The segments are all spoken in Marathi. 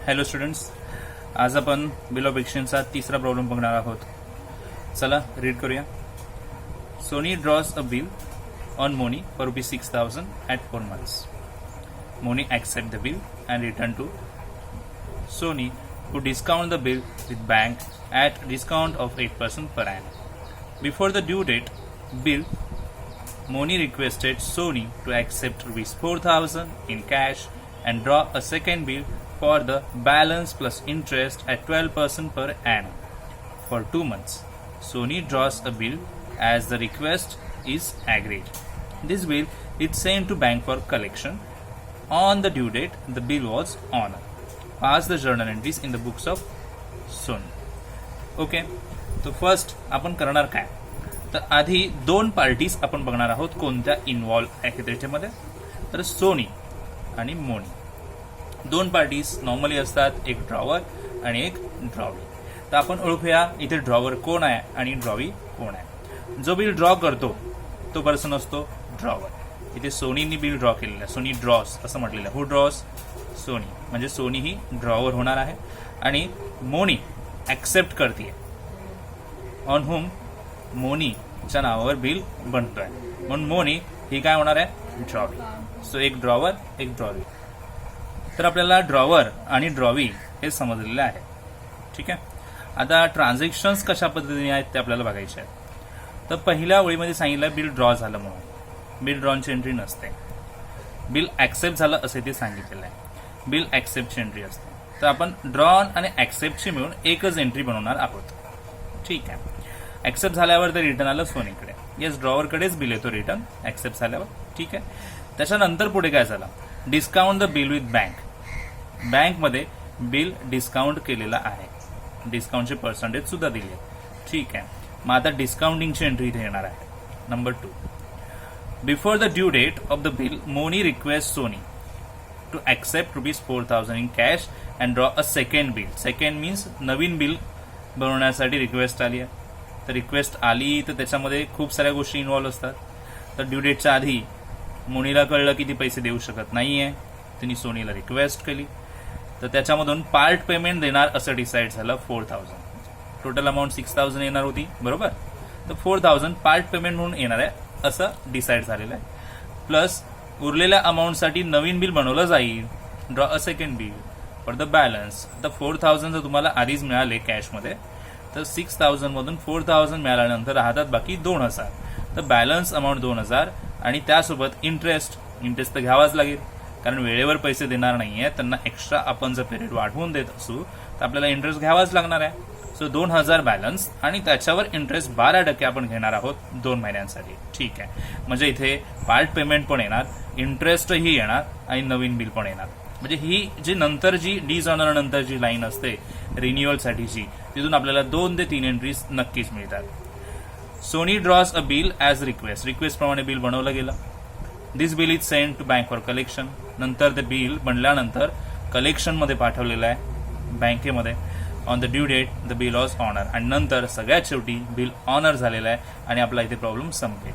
हॅलो स्टुडंट्स, आज आपण बिल ऑफ एक्सचेंजचा तिसरा प्रॉब्लेम बघणार आहोत. चला रीड करूया. Soni draws a bill on Moni for ₹6,000 at 4 months. Moni accept the bill and return to Sony to discount the bill with bank at discount of 8% per annum. Before the due date bill, Moni requested Sony to accept ₹4,000 in cash and draw a second bill for the balance plus interest at 12% per annum for 2 months. Sony draws a bill as the request is agreed. This bill is sent to bank for collection. On the due date, the bill was honored. Pass the journal entries in the books of Sony. Okay, तो फर्स्ट आपण करणार काय, तर आधी दोन पार्टीज आपण बघणार आहोत कोणत्या इन्व्हॉल्व आहेत त्याच्यामध्ये. तर सोनी आणि मोनी दोन पार्टीज नॉर्मली असतात, एक ड्रॉवर आणि एक ड्रॉवी. तर आपण ओळखूया इथे ड्रॉवर कोण आहे आणि ड्रॉवी कोण आहे. जो बिल ड्रॉ करतो तो पर्सन असतो ड्रॉवर. इथे सोनीनी बिल ड्रॉ केलेलं आहे, सोनी ड्रॉस असं म्हटलेलं आहे. हु ड्रॉस? सोनी, म्हणजे सोनी ही ड्रॉवर होणार आहे. आणि मोनी ऍक्सेप्ट करते ऑन हुम, मोनीच्या नावावर बिल बनतोय म्हणून मोनी ही काय होणार आहे, ड्रॉवी. सो एक ड्रॉवर एक ड्रॉवी. तर आपल्याला ड्रॉवर आणि ड्रॉवी हे समजलेलं आहे. ठीक आहे, आता ट्रान्झॅक्शन्स कशा पद्धतीने आहेत ते आपल्याला बघायचे आहेत. तर पहिल्या ओळीमध्ये सांगितलं बिल ड्रॉ झालं म्हणून. बिल ड्रॉनची एंट्री नसते, बिल ऍक्सेप्ट झालं असे ते सांगितलेलं आहे. बिल ऍक्सेप्टची एंट्री असते. तर आपण ड्रॉन आणि ऍक्सेप्टची मिळून एकच एंट्री बनवणार आहोत. ठीक आहे, ऍक्सेप्ट झाल्यावर ते रिटर्न आलं सोनीकडे. येस, ड्रॉवरकडेच बिल येतो रिटर्न ऍक्सेप्ट झाल्यावर. ठीक आहे, त्याच्यानंतर पुढे काय झालं, discount the bill with bank. बँकमध्ये बिल डिस्काउंट केलेलं आहे, डिस्काउंटचे पर्सेंटेज सुद्धा दिले. ठीक आहे, मग आता डिस्काउंटिंगची एंट्री इथे येणार आहे. Number 2, before the due date of the bill Moni request Soni to accept ₹4,000 in cash and draw a second bill. Second means नवीन बिल बनवण्यासाठी रिक्वेस्ट आली आहे. तर रिक्वेस्ट आली तर त्याच्यामध्ये खूप साऱ्या गोष्टी इन्व्हॉल्व्ह असतात. तर ड्यू डेटच्या आधी मोनीला कळलं की ती पैसे देऊ शकत नाहीये, तिने सोनीला रिक्वेस्ट केली. तर त्याच्यामधून पार्ट पेमेंट देणार असं डिसाईड झालं. 4,000 टोटल अमाऊंट 6,000 येणार होती, बरोबर. तर 4,000 पार्ट पेमेंट म्हणून येणार आहे असं डिसाईड झालेलं आहे. प्लस उरलेल्या अमाऊंटसाठी नवीन बिल बनवलं जाईल, draw a second bill for the balance. आता 4,000 जर तुम्हाला आधीच मिळाले कॅशमध्ये, तर 6,000 मधून 4,000 मिळाल्यानंतर राहतात बाकी 2,000. तर बॅलन्स अमाऊंट 2,000 आणि त्यासोबत इंटरेस्ट तर घ्यावाच लागेल, कारण वेळेवर पैसे देणार नाहीये त्यांना. एक्स्ट्रा आपण जर पिरियड वाढवून देत असू तर आपल्याला इंटरेस्ट घ्यावाच लागणार आहे. सो 2,000 बॅलन्स आणि त्याच्यावर इंटरेस्ट 12% आपण घेणार आहोत 2 महिन्यांसाठी. ठीक आहे, म्हणजे इथे पार्ट पेमेंट पण येणार, इंटरेस्टही येणार आणि नवीन बिल पण येणार. म्हणजे ही जी नंतर जी डिसऑनर नंतर जी लाईन असते रिन्युअलसाठीची, तिथून आपल्याला 2 ते 3 एंट्रीज नक्कीच मिळतात. Soni draws a bill as request प्रमाणे बिल बनवलं गेलं. This bill is send to bank for collection. नंतर ते बिल बनल्यानंतर कलेक्शनमध्ये पाठवलेलं आहे बँकेमध्ये. On the due date the bill was honour. आणि नंतर सगळ्यात शेवटी बिल ऑनर झालेलं आहे आणि आपला इथे प्रॉब्लेम संपेल.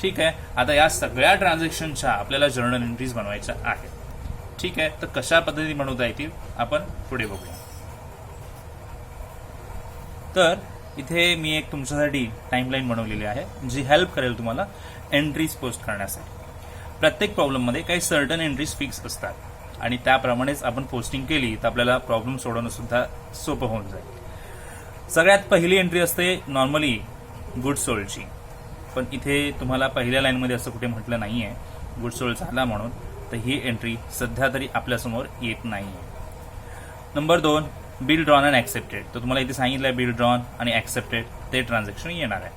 ठीक आहे, आता या सगळ्या ट्रान्झॅक्शनच्या आपल्याला जर्नल एंट्रीज बनवायच्या आहेत. ठीक आहे, तर कशा पद्धतीने बनवता येतील आपण पुढे बघूया. तर इथे मी एक तुमच्यासाठी टाइमलाईन बनवलेली आहे जी हेल्प करेल तुम्हाला एंट्रीज पोस्ट करण्यासाठी. प्रत्येक प्रॉब्लेममध्ये काही सर्टन एंट्रीज फिक्स असतात आणि त्याप्रमाणेच आपण पोस्टिंग केली तर आपल्याला प्रॉब्लेम सोडवणं सुद्धा सोपं होऊन जाईल. सगळ्यात पहिली एंट्री असते नॉर्मली गुड सोल्डची, पण इथे तुम्हाला पहिल्या लाईनमध्ये असं कुठे म्हटलं नाहीये गुड सोल्ड झाला म्हणून, तर ही एंट्री सध्या तरी आपल्यासमोर येत नाहीये. Number 2, bill drawn and accepted. तर तुम्हाला इथे सांगितलं आहे बिल ड्रॉन आणि ऍक्सेप्टेड ते ट्रान्झॅक्शन येणार आहे.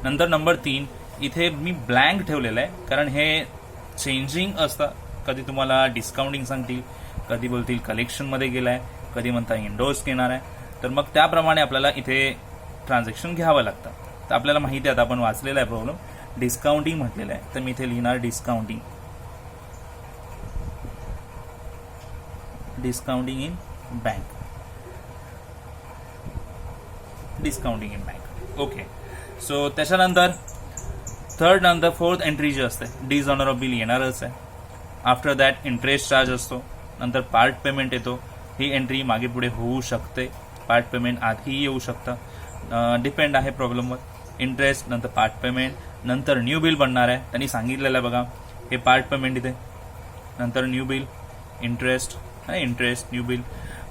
नंतर नंबर 3, इथे मी ब्लँक ठेवलेलं आहे कारण हे चेंजिंग असतं. कधी तुम्हाला डिस्काउंटिंग सांगतील, कधी बोलतील कलेक्शनमध्ये गेलाय, कधी म्हणता इंडोर्स घेणार आहे. तर मग त्याप्रमाणे आपल्याला इथे ट्रान्झॅक्शन घ्यावं लागतं. तर आपल्याला माहिती आहे, आता आपण वाचलेला आहे प्रॉब्लेम, डिस्काउंटिंग म्हटलेलं आहे. तर मी इथे लिहिणार discounting in bank. Discounting in bank. Okay, so त्याच्यानंतर थर्ड नंतर 4th एंट्री जी असते डिसऑनर ऑफ बिल येणारच आहे. आफ्टर दॅट इंटरेस्ट चार्ज असतो, नंतर पार्ट पेमेंट येतो, ही एंट्री मागे पुढे होऊ शकते, पार्ट पेमेंट आधी येऊ शकतं, डिपेंड आहे प्रॉब्लेमवर. इंटरेस्ट नंतर पार्ट पेमेंट नंतर न्यू बिल बनणार आहे. त्यांनी सांगितलेलं आहे बघा, हे पार्ट पेमेंट इथे, नंतर न्यू बिल, इंटरेस्ट आणि इंटरेस्ट न्यू बिल,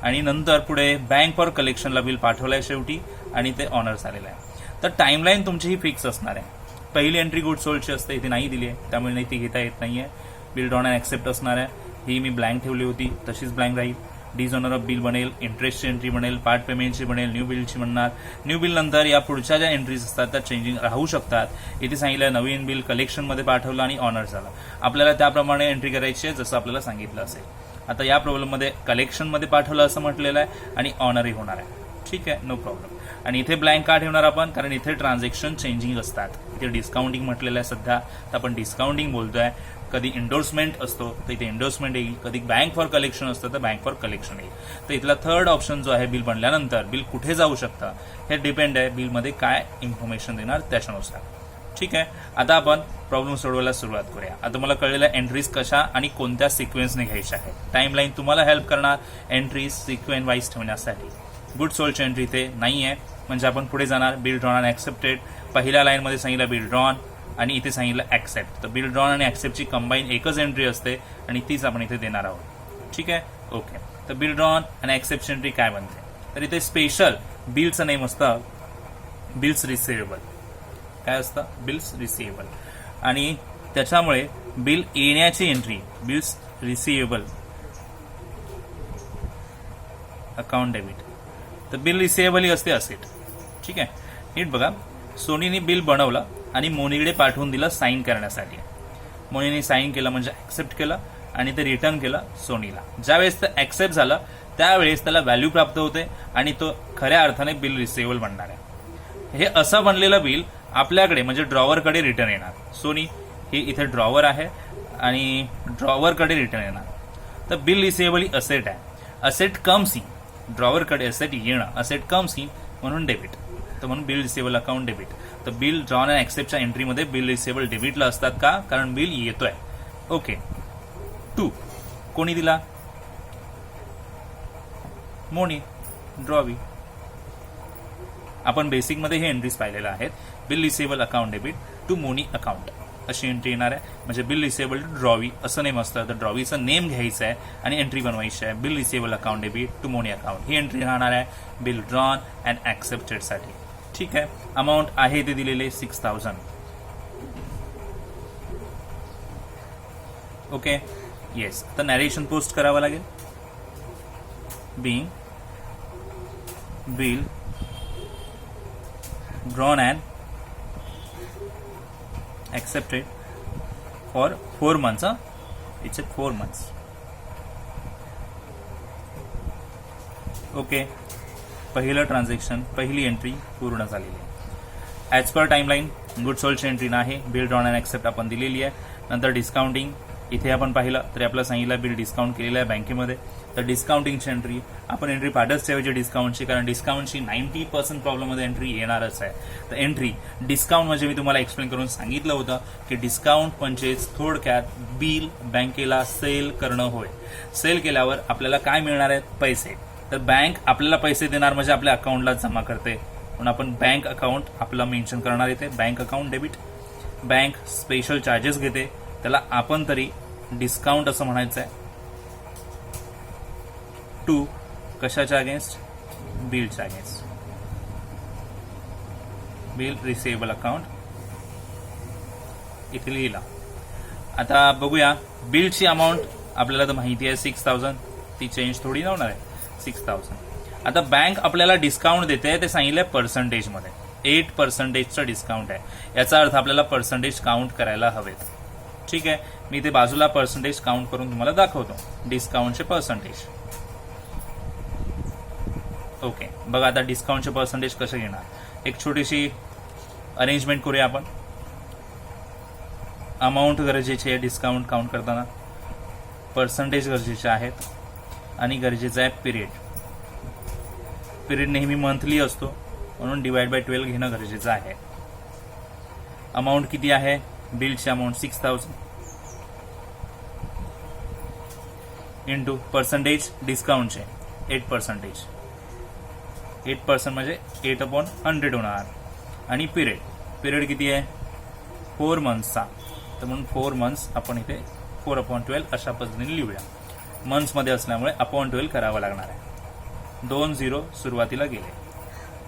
आणि नंतर पुढे बँक फॉर कलेक्शनला बिल पाठवलंय शेवटी आणि ते ऑनर झालेलं आहे. तर टाइमलाईन तुमची ही फिक्स असणार आहे. पहिली एंट्री गुड सोल्डची असते, इथे नाही दिली आहे त्यामुळे नाही ती घेता येत नाहीये. बिल ड्रॉन अँड ऍक्सेप्ट असणार आहे, ही मी ब्लँक ठेवली होती तशीच ब्लँक राहील. डिसऑनर ऑफ बिल बनेल, इंटरेस्टची एंट्री बनेल, पार्ट पेमेंटची बनेल, न्यू बिलची बनणार. न्यू बिल नंतर या पुढच्या ज्या एंट्रीज असतात त्या चेंजिंग राहू शकतात. इथे सांगितलं नवीन बिल कलेक्शनमध्ये पाठवलं आणि ऑनर झालं. आपल्याला त्याप्रमाणे एंट्री करायची आहे जसं आपल्याला सांगितलं असेल. आता या प्रॉब्लेममध्ये कलेक्शनमध्ये पाठवलं असं म्हटलेलं आहे आणि ऑनरही होणार आहे. ठीक आहे, नो प्रॉब्लेम. आणि इथे ब्लँक का ठेवणार आपण, कारण इथे ट्रान्झॅक्शन चेंजिंग असतात. इथे डिस्काउंटिंग म्हटलेलं आहे सध्या, तर आपण डिस्काउंटिंग बोलतोय. कधी इंडोर्समेंट असतो तर इथे इंडोर्समेंट येईल, कधी बँक फॉर कलेक्शन असतं तर बँक फॉर कलेक्शन येईल. तर इथला थर्ड ऑप्शन जो आहे बिल बनल्यानंतर बिल कुठे जाऊ शकतं हे डिपेंड आहे बिलमध्ये काय इन्फॉर्मेशन देणार त्याच्यानुसार. ठीक आहे, आता आपण प्रॉब्लेम सोडवायला सुरुवात करूया. आता मला कळलेल्या एंट्रीज कशा आणि कोणत्या सिक्वेन्सने घ्यायच्या आहेत. टाइमलाईन तुम्हाला हेल्प करणार एंट्रीज सिक्वेन्स वाईज ठेवण्यासाठी. गुड सोल्डची एंट्री इथे नाही आहे म्हणजे आपण पुढे जाणार. बिल ड्रॉन अँड ऍक्सेप्टेड, पहिल्या लाईनमध्ये सांगितलं बिल ड्रॉन आणि इथे सांगितलं ऍक्सेप्ट. तर बिल ड्रॉन आणि ऍक्सेप्टची कंबाईन एकच एंट्री असते आणि तीच आपण इथे देणार आहोत. ठीक आहे, ओके. तर बिल ड्रॉन आणि ऍक्सेप्टची एंट्री काय बनते, तर इथे स्पेशल बिलचं नेम असतं बिल्स रिसिवेबल. काय असतं, बिल्स रिसिवेबल. आणि त्याच्यामुळे बिल येण्याची entry bills receivable account debit. तर बिल रिसिवेबल ही असते असेट. ठीक आहे, नीट बघा. सोनीने बिल बनवलं आणि मोनीकडे पाठवून दिलं साईन करण्यासाठी. मोनीने साईन केलं म्हणजे ऍक्सेप्ट केलं आणि ते रिटर्न केलं सोनीला. ज्यावेळेस ते ऍक्सेप्ट झालं त्यावेळेस त्याला व्हॅल्यू प्राप्त होते आणि तो खऱ्या अर्थाने बिल रिसिवेबल बनणार आहे. हे असं बनलेलं बिल आपल्याकडे म्हणजे ड्रॉवरकडे रिटर्न येणार. सोनी ही इथे ड्रॉवर आहे आणि ड्रॉवरकडे रिटर्न येणार. तर बिल रिसिवेबल ही असेट आहे. असेट कम्स इन, ड्रॉवरकडे असेट येणं, असेट कम्स इन म्हणून डेबिट. तर म्हणून बिल रिसिवेबल अकाउंट डेबिट. तर बिल ड्रॉन अँड ऍक्सेप्टच्या एंट्रीमध्ये बिल रिसिवेबल डेबिटला असतात का, कारण बिल येतोय. ओके. 2 कोणी दिला, मोनी, ड्रॉवी. आपण बेसिकमध्ये हे एंट्रीज पाहिलेल्या आहेत. Bill receivable account debit to Moni account अशी एंट्री येणार आहे. म्हणजे बिल रिसिवेबल टू ड्रॉवी असं नेम असतं. तर ड्रॉवीचं नेम घ्यायचं आहे आणि एंट्री बनवायची आहे. Bill receivable account debit to Moni account ही एंट्री राहणार आहे बिल ड्रॉन अँड ऍक्सेप्टेड साठी. ठीक आहे, अमाऊंट आहे ते दिलेले 6000. Okay, yes. तर नॅरेशन पोस्ट करावं लागेल. Being bill drawn and accepted for 4 months. It's at 4 months. Okay, पहिलं ट्रान्झॅक्शन, पहिली एंट्री पूर्ण झालेली आहे. ॲज पर टाइमलाईन गुड सोल्डची एंट्री नाही. बिल ड्रॉन अँड ऍक्सेप्ट आपण दिलेली आहे. नंतर डिस्काउंटिंग इथे आपण पाहिलं तर आपल्याला सांगितलं बिल डिस्काउंट केलेलं आहे बँकेमध्ये. तर डिस्काउंटिंगची एंट्री आपण एंट्री पाठच ठेवायची डिस्काउंटची, कारण डिस्काउंटची 90% प्रॉब्लेममध्ये एंट्री येणारच आहे. तर एंट्री डिस्काउंट म्हणजे मी तुम्हाला एक्सप्लेन करून सांगितलं होतं की डिस्काउंट म्हणजेच थोडक्यात बिल बँकेला सेल करणं होय. सेल केल्यावर आपल्याला काय मिळणार आहेत, पैसे. तर बँक आपल्याला पैसे देणार म्हणजे आपल्या अकाउंटला जमा करते म्हणून आपण बँक अकाउंट आपला मेन्शन करणार येते. Bank account debit. Bank special charges घेते, त्याला आपण तरी डिस्काउंट असं म्हणायचं आहे. टू कशाच्या अगेन्स्ट, बिलच्या अगेन्स्ट. बिल रिसिवेबल अकाउंट इथे लिहिला. आता बघूया बिलची अमाऊंट आपल्याला तर माहिती आहे 6000, ती चेंज थोडी होणार आहे 6000. आता बँक आपल्याला डिस्काउंट देते ते सांगितलंय पर्सेंटेजमध्ये. 8% डिस्काउंट आहे. याचा अर्थ आपल्याला पर्सेंटेज काउंट करायला हवेत. ठीक आहे, मी ते बाजूला पर्सेंटेज काउंट करून तुम्हाला दाखवतो डिस्काउंटचे पर्सेंटेज. ओके, बघा आता डिस्काउंटचे पर्सेंटेज कसे घेणार. एक छोटीशी अरेंजमेंट करूया आपण. अमाऊंट गरजेची आहे डिस्काउंट काउंट करताना, पर्सेंटेज गरजेचे आहेत आणि गरजेचं आहे पिरियड. पिरियड नेहमी मंथली असतो म्हणून डिवाइड बाय 12 घेणं गरजेचं आहे. अमाऊंट किती आहे, बिलची अमाऊंट 6000 इंटू पर्सेंटेज डिस्काउंटचे 8%. 8% म्हणजे 8/100 होणार. आणि पिरियड किती आहे? 4 मंथ्सचा. तर म्हणून 4 मंथ्स आपण इथे 4/12 अशा पद्धतीने लिहूया. मंथ्समध्ये असल्यामुळे अपॉन 12 करावं लागणार आहे. 2 0 सुरुवातीला गेले.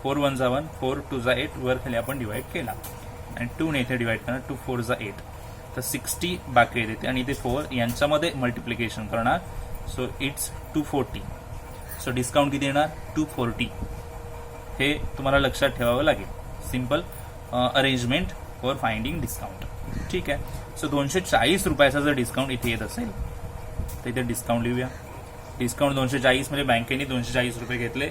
4 1 1, 4 2 8, वर खाली आपण डिवाइड केला आणि 2 ने इथे डिवाइड करणार. 2 4 8, तर 60 बाकी येते आणि इथे 4 यांच्यामध्ये मल्टिप्लिकेशन करणार. So it's 240. सो डिस्काउंट किती येणार? 240. हे तुम्हाला लक्षात ठेवावं लागेल. Simple arrangement for finding discount. ठीक आहे. सो 240 रुपयाचा जर डिस्काउंट इथे येत असेल तर इथे डिस्काउंट लिहूया. डिस्काउंट 240 म्हणजे बँकेने 240 रुपये घेतले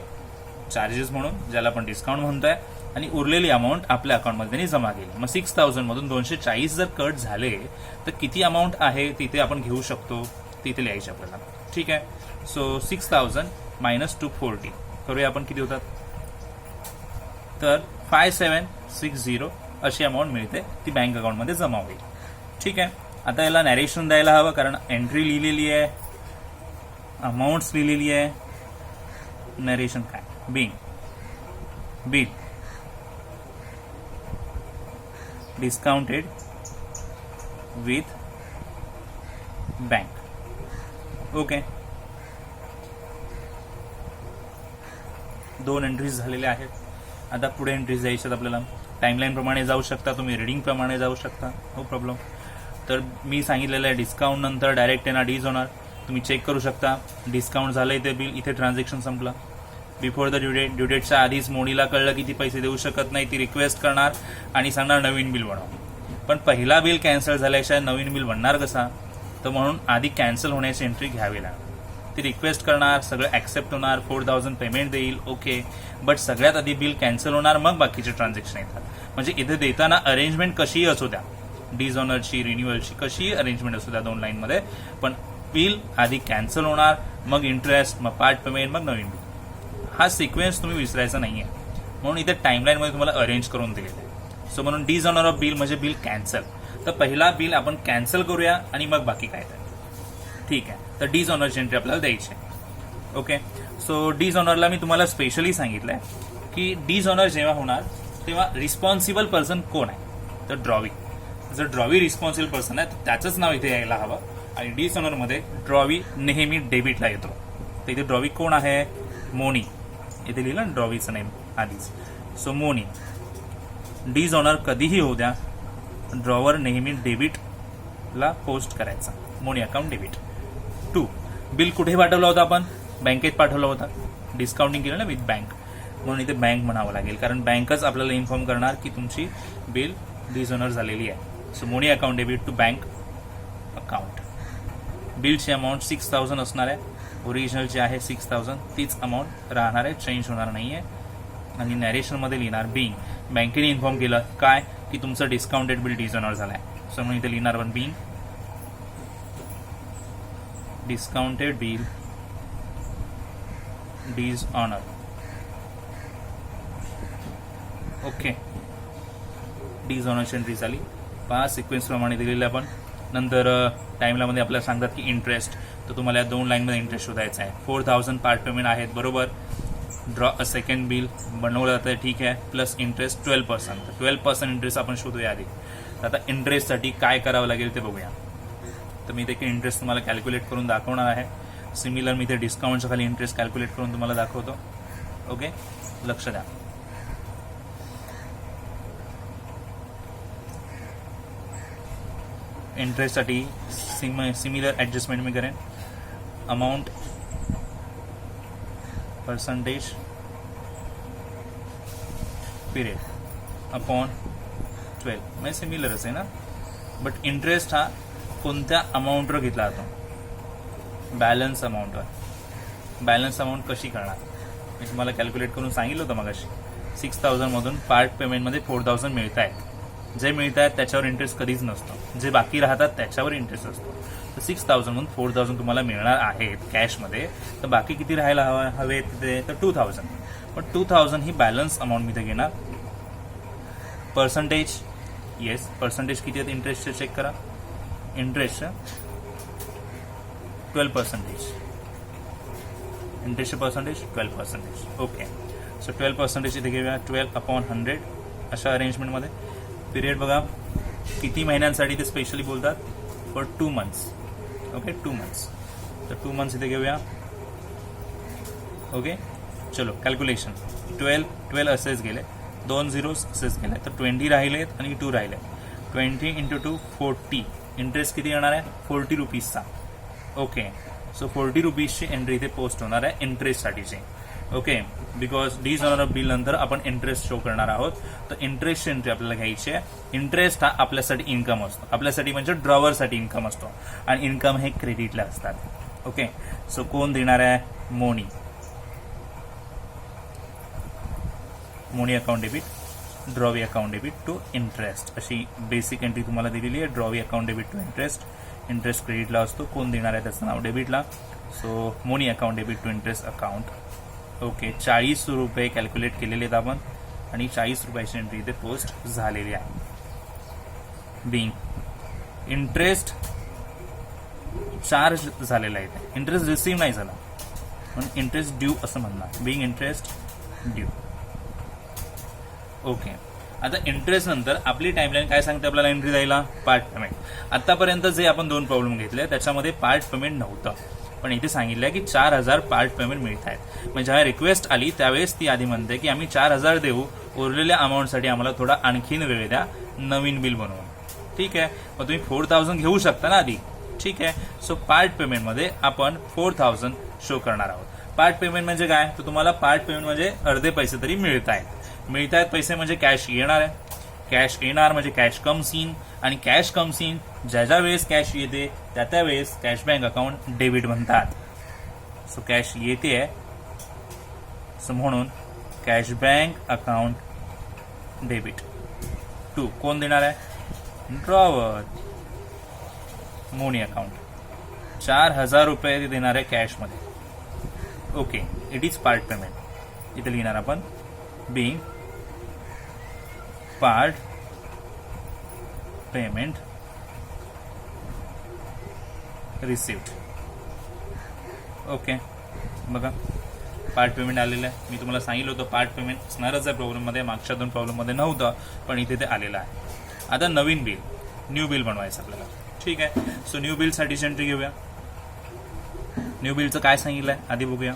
चार्जेस म्हणून, ज्याला आपण डिस्काउंट म्हणतोय, आणि उरलेली अमाऊंट आपल्या अकाउंटमध्ये त्यांनी जमा केली. मग 6000 मधून 240 जर कट झाले तर किती अमाऊंट आहे तिथे आपण घेऊ शकतो, तिथे लिहायचे आपल्याला. ठीक आहे. सो 6000 मायनस 240 करूया आपण. किती होतात? तर 5760 अशी अमाऊंट मिळते, ती बँक अकाउंटमध्ये जमा होईल. ठीक आहे. आता याला नॅरेशन द्यायला हवं, कारण एंट्री लिहिलेली आहे, अमाऊंट्स लिहिलेली आहे. नरेशन काय? Bill discounted with bank. Okay. 2 entries झालेल्या आहेत. आता पुढे एंट्रीज द्यायच्यात आपल्याला. टाइमलाईन प्रमाणे जाऊ शकता तुम्ही, रिडिंग प्रमाणे जाऊ शकता, नो प्रॉब्लेम. तर मी सांगितलेलं आहे डिस्काउंट नंतर डायरेक्ट येणार डीज होणार. तुम्ही चेक करू शकता. डिस्काउंट झालं इथे बिल, इथे ट्रान्झॅक्शन संपलं. बिफोर द ड्यू डेटच्या आधीच मोनीला कळलं की ती पैसे देऊ शकत नाही, ती रिक्वेस्ट करणार आणि सांगणार नवीन बिल बनव. पण पहिला बिल कॅन्सल झाल्याशिवाय नवीन बिल बनणार कसा? तर म्हणून आधी कॅन्सल होण्याची एंट्री घ्यावी लागणार. ती रिक्वेस्ट करणार, सगळं ऍक्सेप्ट होणार, 4000 पेमेंट देईल, ओके. बट सगळ्यात आधी बिल कॅन्सल होणार, मग बाकीचे ट्रान्झॅक्शन येतात. म्हणजे इथे देताना अरेंजमेंट कशीही असू द्या, डीज ऑनरची, रिन्युअलची, कशीही अरेंजमेंट असू द्या 2 लाईनमध्ये, पण बिल आधी कॅन्सल होणार, मग इंटरेस्ट, मग पार्ट पेमेंट, मग नवीन बिल. हा सिक्वेन्स तुम्ही विसरायचा नाहीये. म्हणून इथे टाइमलाईनमध्ये तुम्हाला अरेंज करून दिलेलं आहे. सो म्हणून डीज ऑनर ऑफ बिल म्हणजे बिल कॅन्सल. तर पहिला बिल आपण कॅन्सल करूया आणि मग बाकी काय तर. ठीक आहे. तर डीज ऑनरची एंट्री आपल्याला द्यायची आहे. ओके. सो डीज ऑनरला मी तुम्हाला स्पेशली सांगितलंय की डीज ऑनर जेव्हा होणार तेव्हा रिस्पॉन्सिबल पर्सन कोण आहे? तर ड्रॉवी. जर ड्रॉवी रिस्पॉन्सिबल पर्सन आहे तर त्याचंच नाव इथे यायला हवं. आणि डीज ऑनरमध्ये ड्रॉवी नेहमी डेबिटला येतो. तर इथे ड्रॉवी कोण आहे? मोनी. इथे लिहिलं ना ड्रॉवीचं नेम आधीच. सो मोनी. डीज ऑनर कधीही होऊ द्या, ड्रॉवर नेहमी डेबिटला पोस्ट करायचा. Moni account debit. 2. बिल कुठे पाठवला होता आपण? बँकेत पाठवला होता. डिस्काउंटिंग केलं ना विथ बँक, म्हणून इथे बँक म्हणावं लागेल, कारण बँकच आपल्याला इन्फॉर्म करणार की तुमची बिल डीज ऑनर झालेली आहे. So Moni account debit to bank account. बिलची अमाऊंट 6000 असणार आहे. ओरिजिनलची आहे 6000, तीच अमाऊंट राहणार आहे, चेंज होणार नाहीये. आणि नॅरेशनमध्ये लिहिणार बिंग. बँकेने इन्फॉर्म केलं काय की तुमचं डिस्काउंटेड बिल डीज ऑनर झालंय. सो म्हणून इथे लिहिणार पण being discounted bill dishonour. Okay. डीज ऑनरची एंट्री झाली. 5 सिक्वेन्स प्रमाणे दिलेले आपण. नंतर टाइमलामध्ये आपल्याला सांगतात की इंटरेस्ट, तर तुम्हाला 2 लाईनमध्ये इंटरेस्ट शोधायचा आहे. 4000 पार्ट पेमेंट आहेत, बरोबर. ड्रॉ अ सेकंड बिल बनवलं जातं, ठीक आहे. Plus interest 12%. तर 12% इंटरेस्ट आपण शोधूया आधी. आता इंटरेस्टसाठी काय करावं लागेल ते बघूया. तर मी इथे इंटरेस्ट तुम्हाला कॅल्क्युलेट करून दाखवणार आहे. सिमिलर मी इथे डिस्काउंटच्या खाली इंटरेस्ट कॅल्क्युलेट करून तुम्हाला दाखवतो. ओके, लक्ष द्या. इंटरेस्टसाठी सिमिलर ॲडजस्टमेंट मी करेन. अमाऊंट पर्सेंटेज पिरियड अपॉन 12 म्हणजे सिमिलरच आहे ना. बट इंटरेस्ट हा कोणत्या अमाऊंटवर घेतला जातो? बॅलन्स अमाऊंटवर. बॅलन्स अमाऊंट कशी करणार मी तुम्हाला कॅल्क्युलेट करून सांगितलं होतं मगाशी. 6000 मधून पार्ट पेमेंटमध्ये 4000 मिळत आहेत. जे मिळत आहेत त्याच्यावर इंटरेस्ट कधीच नसतो, जे बाकी राहतात त्याच्यावर इंटरेस्ट असतो. तर 6000 मधून 4000 तुम्हाला मिळणार आहेत कॅशमध्ये, तर बाकी किती राहायला हवे तिथे? तर 2000. पण 2000 ही बॅलन्स अमाऊंट मी इथे घेणार. पर्सेंटेज, येस पर्सेंटेज किती आहेत इंटरेस्टचे चेक करा. इंटरेस्ट 12%. इंटरेस्टचे पर्सेंटेज 12%. ओके, सो 12% इथे घेऊया. 12/100 अशा अरेंजमेंटमध्ये. पिरियड बघा किती महिन्यांसाठी ते स्पेशली बोलतात, फॉर 2 months. Okay, 2 months. तर 2 months इथे घेऊया. ओके, चलो कॅल्क्युलेशन. 12 असेच गेले, 2 zeros असेच गेले, तर 20 राहिलेत आणि 2 राहिले. 20 × 2 40. इंटरेस्ट किती येणार आहे, 40 रुपीजचा. ओके, सो 40 रुपीजची एंट्री इथे पोस्ट होणार आहे इंटरेस्टसाठीची. Okay, because dishonour of bill नंतर आपण इंटरेस्ट शो करणार आहोत. तर इंटरेस्टची एंट्री आपल्याला घ्यायची आहे. इंटरेस्ट हा आपल्यासाठी इन्कम असतो, आपल्यासाठी म्हणजे ड्रॉवरसाठी इन्कम असतो, आणि इन्कम हे क्रेडिटला असतात. ओके, सो कोण देणार आहे, Moni. Moni account debit, drawee account debit to interest, अशी बेसिक एंट्री तुम्हाला दिलेली आहे. Drawee account debit to interest. Interest क्रेडिटला असतो, कोण देणार आहे त्याचं नाव डेबिटला. So Moni account debit to interest account. Okay, 40 रुपये कॅल्क्युलेट केलेले आहेत आपण, आणि 40 रुपयाची एंट्री इथे पोस्ट झालेली आहे. बिंग इंटरेस्ट चार्ज झालेला आहे, इंटरेस्ट रिसीव्ह नाही झाला, म्हणून इंटरेस्ट ड्यू असं म्हणणार. Being interest due. ओके, आता इंटरेस्ट नंतर आपली टाइमलाईन काय सांगते आपल्याला एंट्री द्यायला, पार्ट पेमेंट. आतापर्यंत जे आपण 2 प्रॉब्लेम घेतले त्याच्यामध्ये पार्ट पेमेंट नव्हतं, पण इथे सांगितलं की 4,000 पार्ट पेमेंट मिळत आहेत. म्हणजे जेव्हा रिक्वेस्ट आली त्यावेळेस ती आधी म्हणते की आम्ही 4,000 देऊ, उरलेल्या अमाऊंटसाठी आम्हाला थोडा आणखीन वेळ द्या नवीन बिल बनवून. ठीक आहे, मग तुम्ही 4,000 घेऊ शकता ना आधी. ठीक आहे, सो पार्ट पेमेंटमध्ये आपण 4,000 शो करणार आहोत. पार्ट पेमेंट म्हणजे काय, तर तुम्हाला पार्ट पेमेंट म्हणजे अर्धे पैसे तरी मिळत आहेत. पैसे म्हणजे कॅश येणार आहे. कॅश येणार म्हणजे कॅश कम्स इन, आणि कॅश कम्स इन ज्या वेळेस कॅश येते त्या वेळेस कॅश बँक अकाउंट डेबिट म्हणतात. सो कॅश येते आहे, सो म्हणून cash bank account debit to कोण देणार आहे, ड्रॉवर. मोनी अकाउंट 4,000 रुपये ते देणार आहे कॅशमध्ये. Okay, it is part payment. इथे लिहिणार आपण being part payment received. Okay, बघा पार्ट पेमेंट आलेलं आहे. मी तुम्हाला सांगितलं होतं पार्ट पेमेंट असणारच आहे प्रॉब्लेममध्ये, मागच्या 2 प्रॉब्लेममध्ये नव्हतं, पण इथे ते आलेलं आहे. आता नवीन बिल, न्यू बिल बनवायचं आपल्याला. ठीक आहे, सो न्यू बिलसाठी एंट्री घेऊया. न्यू बिलचं काय सांगितलं आहे आधी बघूया.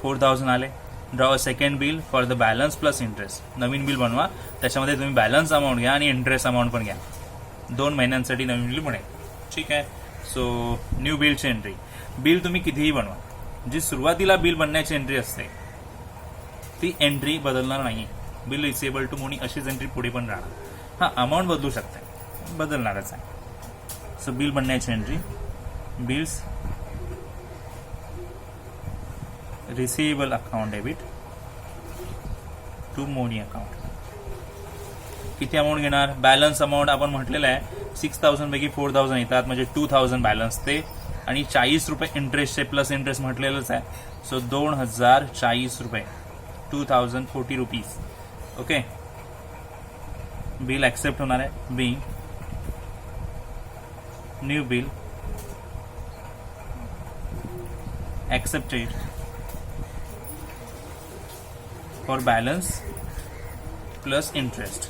4,000 आले. Draw a second bill for the balance plus interest. Naveen bill बनवा, त्याच्यामध्ये तुम्ही बॅलन्स अमाऊंट घ्या आणि इंटरेस्ट अमाऊंट पण घ्या. 2 महिन्यांसाठी नवीन बिल बनेल. ठीक आहे, सो न्यू बिलची एंट्री. बिल तुम्ही कितीही बनवा, जी सुरुवातीला बिल बनण्याची एंट्री असते ती एंट्री बदलणार नाही. बिल रिसेबल टू मोनी अशीच एंट्री पुढे पण राहणार. हां, अमाऊंट बदलू शकते, बदलणारच आहे. सो बिल बनण्याची entry, bills receivable account debit to Moni account. किती अमाऊंट घेणार, बॅलन्स अमाऊंट आपण म्हटलेलं आहे 6,000 पैकी 4,000 येतात, म्हणजे 2,000 बॅलन्स ते, आणि 40 रुपये इंटरेस्टचे प्लस इंटरेस्ट म्हटलेलंच आहे. सो 2,040 रुपये, 2,040 रुपीज. ओके, बिल ऍक्सेप्ट होणार आहे. Being new bill accepted for balance plus interest.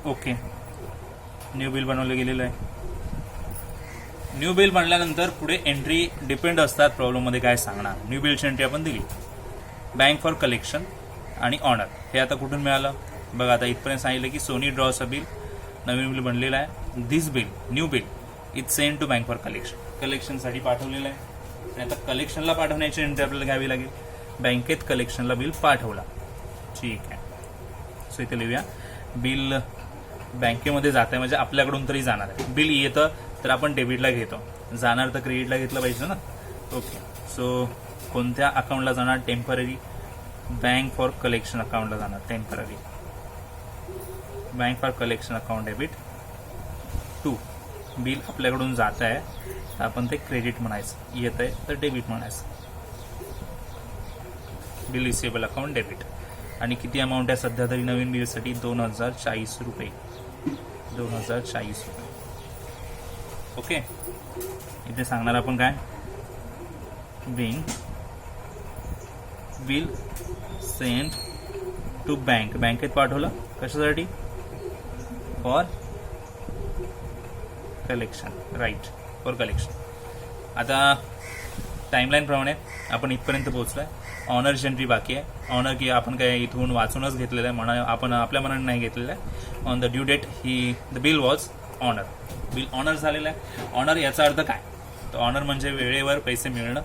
Okay, new bill बनवलं गेलेलं आहे. न्यू बिल बनल्यानंतर पुढे एंट्री डिपेंड असतात प्रॉब्लेममध्ये काय सांगणार. न्यू बिलची एंट्री आपण दिली. बँक फॉर कलेक्शन आणि ऑनर हे आता कुठून मिळालं बघा. आता इथपर्यंत सांगितलं की सोनी ड्रॉस अ बिल, नवीन बिल बनलेलं आहे. This bill, new bill is send to bank for collection. कलेक्शनसाठी पाठवलेलं आहे, आणि आता कलेक्शनला पाठवण्याची एंट्री आपल्याला घ्यावी लागेल. बँकेत कलेक्शनला बिल पाठवला. ठीक आहे, सो इथे लिहूया बिल बँकेमध्ये जात आहे म्हणजे आपल्याकडून तरी जाणार आहे. बिल येतं तर आपण डेबिटला घेतो, जाणार तर क्रेडिटला घेतलं पाहिजे ना. ओके, सो कोणत्या अकाउंटला जाणार, टेम्पररी बँक फॉर कलेक्शन अकाउंटला जाणार. Temporary bank for collection account debit to. Bill आपल्याकडून जात आहे तर आपण ते क्रेडिट म्हणायचं, येत आहे तर डेबिट म्हणायचं. Bill receivable account debit. आणि किती अमाऊंट आहे सध्या तरी नवीन बिलसाठी, 2,040 रुपये. 2,040 रुपये. ओके, इथे सांगणार आपण काय, being bill send to bank, बँकेत पाठवलं कशासाठी, for collection, right, for collection. आता टाइमलाईन प्रमाणे आपण इथपर्यंत पोहोचलोय. ऑनरची एंट्री बाकी आहे. ऑनर की आपण काय इथून वाचूनच घेतलेलं आहे, म्हणा आपण आपल्या मनाने नाही घेतलेलं आहे. On the due date the bill was honour, bill honour झालेलं आहे. ऑनर याचा अर्थ काय, तर ऑनर म्हणजे वेळेवर पैसे मिळणं.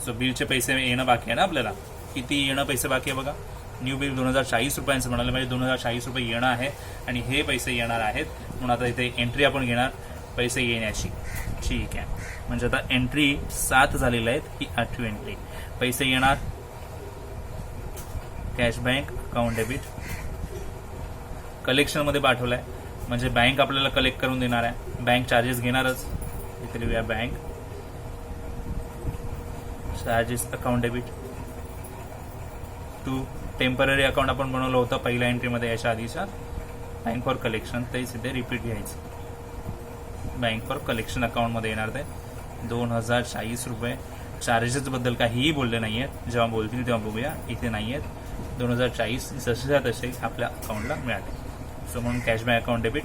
सो बिलचे पैसे येणं बाकी आहे ना आपल्याला. किती येणं पैसे बाकी आहे बघा, न्यू बिल 2040 रुपयांचं म्हणाले, म्हणजे 2040 रुपये येणं आहे आणि हे पैसे येणार आहेत. म्हणून आता इथे एंट्री आपण घेणार पैसे येण्याची. ठीक आहे, म्हणजे आता एंट्री 7 झालेल्या आहेत, ही 8वी एंट्री. पैसे येणार कॅश बँक अकाउंट डेबिट, कलेक्शनमध्ये पाठवलाय म्हणजे बँक आपल्याला कलेक्ट करून देणार आहे. बँक चार्जेस घेणारच, इथे लिहूया bank charges account debit to temporary account आपण बनवलं होतं पहिल्या एंट्रीमध्ये याच्या आधीच्या, बँक फॉर कलेक्शन, तेच इथे रिपीट घ्यायचं. बँक फॉर कलेक्शन अकाउंटमध्ये येणार ते 2040 रुपये. चार्जेस बद्दल काहीही बोलले नाही आहेत, जेव्हा बोलतील तेव्हा बघूया. इथे नाही आहेत, 2040 जसेच्या तसे आपल्या अकाउंटला मिळाले. सो म्हणून cashback account debit,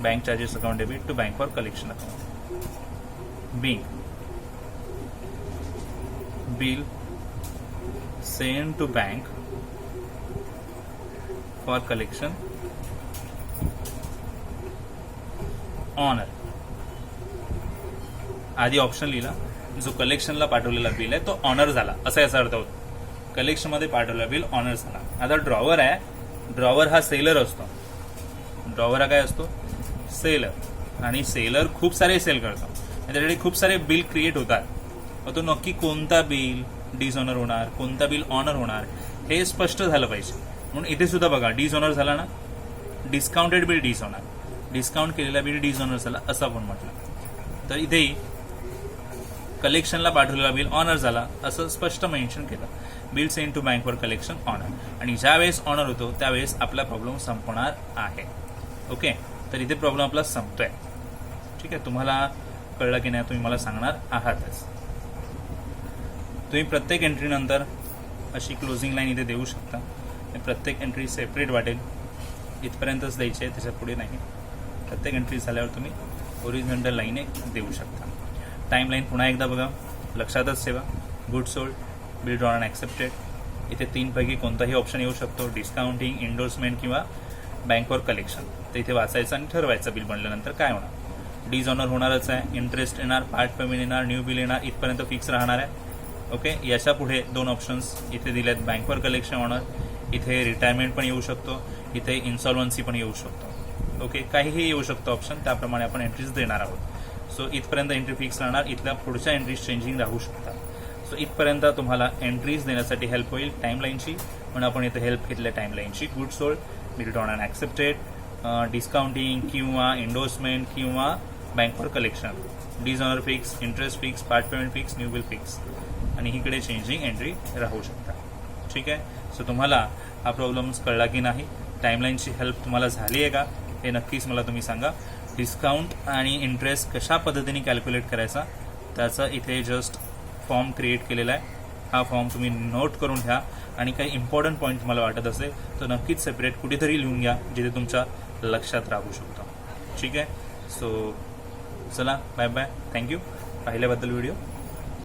bank charges account debit to bank for collection account. Being bill send to bank for collection honour. आधी ऑप्शन लिहिला, जो कलेक्शनला पाठवलेला बिल आहे तो ऑनर झाला असा याचा अर्थ होतो. कलेक्शनमध्ये पाठवलेला बिल ऑनर झाला. आता ड्रॉवर आहे, ड्रॉवर हा सेलर असतो. ड्रॉवर हा काय असतो, सेलर. आणि सेलर खूप सारे सेल करतो, त्याच्याकडे खूप सारे बिल क्रिएट होतात. तो नक्की कोणता बिल डिसऑनर होणार, कोणता बिल ऑनर होणार हे स्पष्ट झालं पाहिजे. म्हणून इथे सुद्धा बघा, डिसऑनर झाला ना, डिस्काउंटेड बिल डिसऑनर, डिस्काउंट केलेला बिल डिसऑनर झाला असं आपण म्हटलं. तर इथेही कलेक्शनला पाठवलेला बिल ऑनर झाला असं स्पष्ट मेन्शन केलं. Bill send to bank for collection honour. आणि ज्या वेळेस ऑनर होतो त्यावेळेस आपला प्रॉब्लेम संपणार आहे. ओके, तर इथे प्रॉब्लेम आपला संपतोय. ठीक आहे, तुम्हाला कळलं की नाही तुम्ही मला सांगणार आहातच. तुम्ही प्रत्येक एंट्री नंतर अशी क्लोजिंग लाईन इथे देऊ शकता. प्रत्येक एंट्री सेपरेट वाटेल, इथपर्यंतच द्यायची आहे, त्याच्या पुढे नाही. प्रत्येक एंट्री झाल्यावर तुम्ही ओरिजिनल लाईन देऊ शकता. टाइम लाईन पुन्हा एकदा बघा, लक्षातच ठेवा. Good sold, bill drawn and accepted. इथे 3 पैकी कोणताही ऑप्शन येऊ शकतो, डिस्काउंटिंग, एंडोर्समेंट किंवा बँक फॉर कलेक्शन. तर इथे वाचायचं आणि ठरवायचं बिल बनल्यानंतर काय होणार. डिसऑनर होणारच आहे, इंटरेस्ट येणार, पार्ट पेमेंट येणार, न्यू बिल येणार, इथपर्यंत फिक्स राहणार आहे. ओके, याच्या पुढे 2 ऑप्शन्स इथे दिलेत, बँक फॉर कलेक्शन ऑनर. इथे रिटायरमेंट पण येऊ शकतो, इथे इन्सॉल्वन्सी पण येऊ शकतो. ओके, काहीही येऊ शकतो ऑप्शन, त्याप्रमाणे आपण एंट्रीज देणार आहोत. सो इथपर्यंत एंट्री फिक्स राहणार, इथल्या पुढच्या एंट्रीज चेंजिंग राहू शकतात. सो इथपर्यंत तुम्हाला एंट्रीज देण्यासाठी हेल्प होईल टाइमलाईनची, म्हणून आपण इथे हेल्प घेतली टाइमलाईनची. Good sold, bill drawn and accepted, discounting किंवा एंडोर्समेंट किंवा bank for collection, dishonour fix, interest fix, part payment fix, new bill fix, आणि इकडे चेंजिंग एंट्री राहू शकतात. ठीक आहे, सो तुम्हाला हा प्रॉब्लेम्स कळला की नाही, टाइमलाईनची हेल्प तुम्हाला झाली आहे का हे नक्कीच मला तुम्ही सांगा. डिस्काउंट आणि इंटरेस्ट कशा पद्धतीने कॅल्क्युलेट करायचा त्याचा इथे जस्ट फॉर्म क्रिएट केलेला आहे. हा फॉर्म तुम्ही नोट करून घ्या आणि काही इम्पॉर्टंट पॉईंट तुम्हाला वाटत असेल तर नक्कीच सेपरेट कुठेतरी लिहून घ्या, जिथे तुमच्या लक्षात राहू शकतो. ठीक आहे, सो चला बाय बाय, थँक्यू पाहिल्याबद्दल व्हिडिओ.